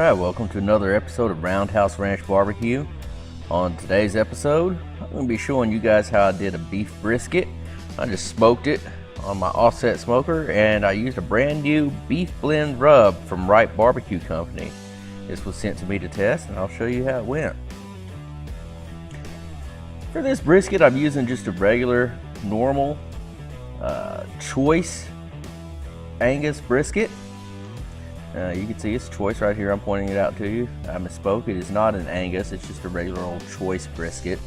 Alright, welcome to another episode of Roundhouse Ranch Barbecue. On today's episode, I'm going to be showing you guys how I did a beef brisket. I just smoked it on my offset smoker and I used a brand new beef blend rub from Wright Barbecue Company. This was sent to me to test and I'll show you how it went. For this brisket, I'm using just a regular, normal, choice Angus brisket. You can see it's choice right here. I'm pointing it out to you. I misspoke. It is not an Angus. It's just a regular old choice brisket.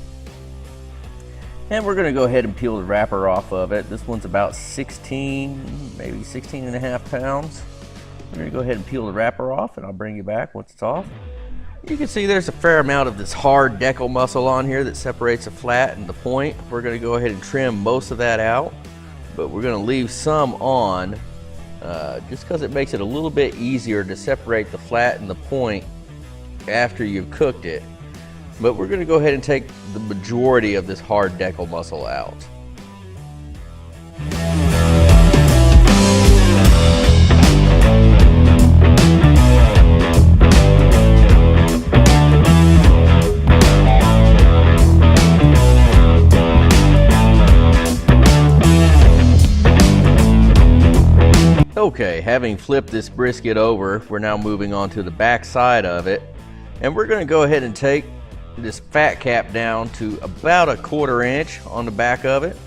And we're going to go ahead and peel the wrapper off of it. This one's about 16, maybe 16 and a half pounds. We're going to go ahead and peel the wrapper off and I'll bring you back once it's off. You can see there's a fair amount of this hard decal muscle on here that separates the flat and the point. We're going to go ahead and trim most of that out, but we're going to leave some on just because it makes it a little bit easier to separate the flat and the point after you've cooked it. But we're going to go ahead and take the majority of this hard decal muscle out. Okay, having flipped this brisket over, we're now moving on to the back side of it. And we're going to go ahead and take this fat cap down to about 1/4 inch on the back of it.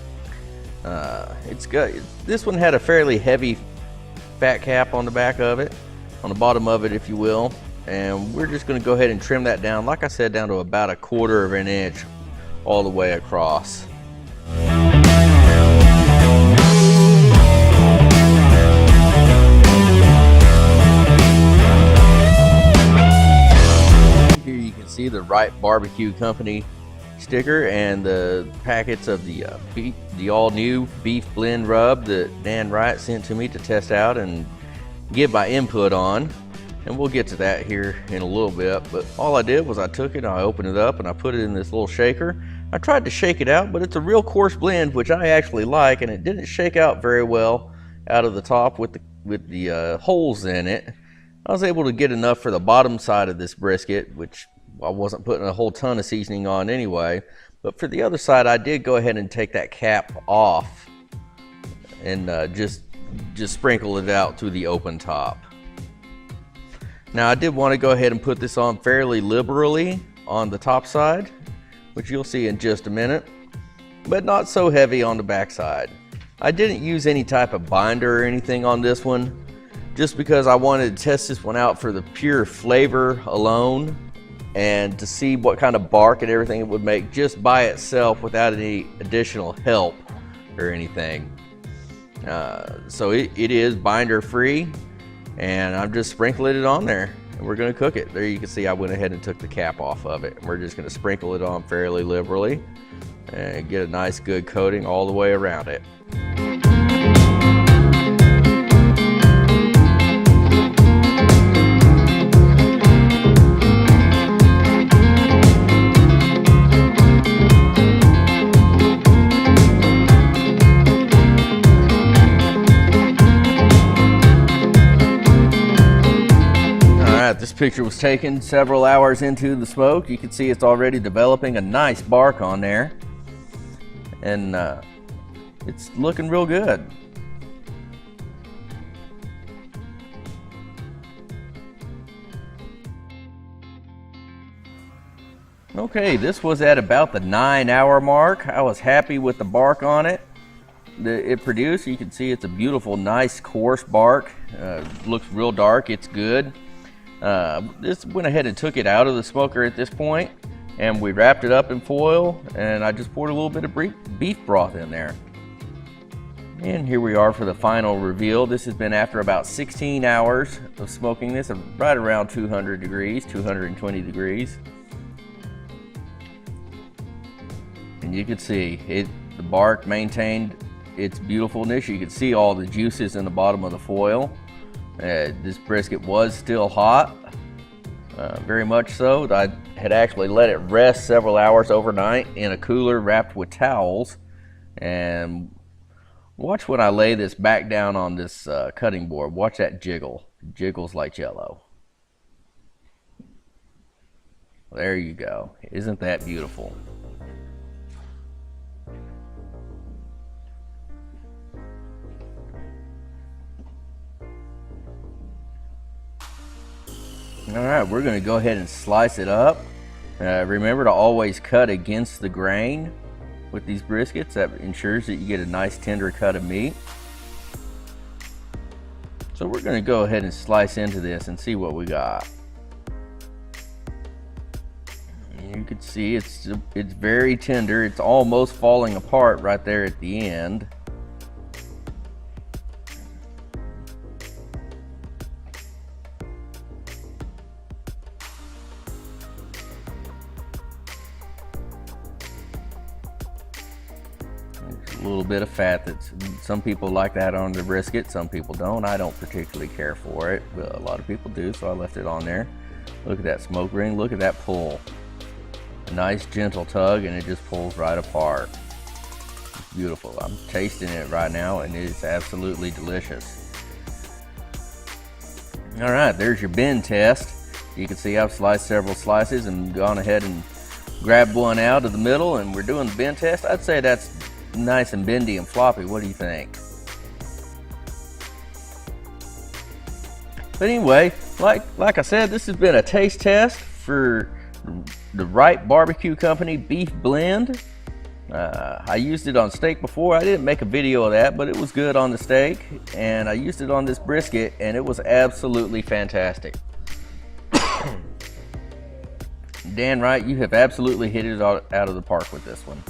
This one had a fairly heavy fat cap on the back of it, on the bottom of it if you will. And we're just going to go ahead and trim that down, like I said, down to about 1/4 inch all the way across. See the Wright Barbecue Company sticker and the packets of the all-new beef blend rub that Dan Wright sent to me to test out and give my input on, and we'll get to that here in a little bit. But all I did was I took it, I opened it up, and I put it in this little shaker. I tried to shake it out, but it's a real coarse blend, which I actually like, and it didn't shake out very well out of the top with the holes in it. I was able to get enough for the bottom side of this brisket, which I wasn't putting a whole ton of seasoning on anyway, but for the other side I did go ahead and take that cap off and just sprinkle it out through the open top. Now I did want to go ahead and put this on fairly liberally on the top side, which you'll see in just a minute, but not so heavy on the back side. I didn't use any type of binder or anything on this one, just because I wanted to test this one out for the pure flavor alone and to see what kind of bark and everything it would make just by itself without any additional help or anything. So it is binder free, and I'm just sprinkling it on there and we're going to cook it. There you can see I went ahead and took the cap off of it. We're just going to sprinkle it on fairly liberally and get a nice good coating all the way around it. This picture was taken several hours into the smoke. You can see it's already developing a nice bark on there, and it's looking real good. Okay, this was at about the 9-hour mark. I was happy with the bark on it that it produced. You can see it's a beautiful, nice, coarse bark. Looks real dark. It's good. This went ahead and took it out of the smoker at this point, and we wrapped it up in foil, and I just poured a little bit of beef broth in there. And here we are for the final reveal. This has been after about 16 hours of smoking this, right around 200 degrees, 220 degrees. And you can see the bark maintained its beautifulness. You can see all the juices in the bottom of the foil. This brisket was still hot, very much so. I had actually let it rest several hours overnight in a cooler wrapped with towels, and Watch when I lay this back down on this cutting board. Watch that jiggle. It jiggles like jello. There you go. Isn't that beautiful? All right, we're going to go ahead and slice it up. Remember to always cut against the grain with these briskets. That ensures that you get a nice tender cut of meat. So we're going to go ahead and slice into this and see what we got. You can see it's very tender. It's almost falling apart right there at the end. A little bit of fat that some people like that on the brisket, some people don't. I don't particularly care for it, but a lot of people do, so I left it on there. Look at that smoke ring, look at that pull. A nice gentle tug and it just pulls right apart. It's beautiful. I'm tasting it right now and it is absolutely delicious. All right, there's your bend test. You can see I've sliced several slices and gone ahead and grabbed one out of the middle, and we're doing the bend test. I'd say that's nice and bendy and floppy. What do you think? But anyway, like I said, this has been a taste test for the Wright Barbecue Company beef blend. I used it on steak before. I didn't make a video of that, but it was good on the steak, and I used it on this brisket and it was absolutely fantastic. Dan Wright, you have absolutely hit it out of the park with this one.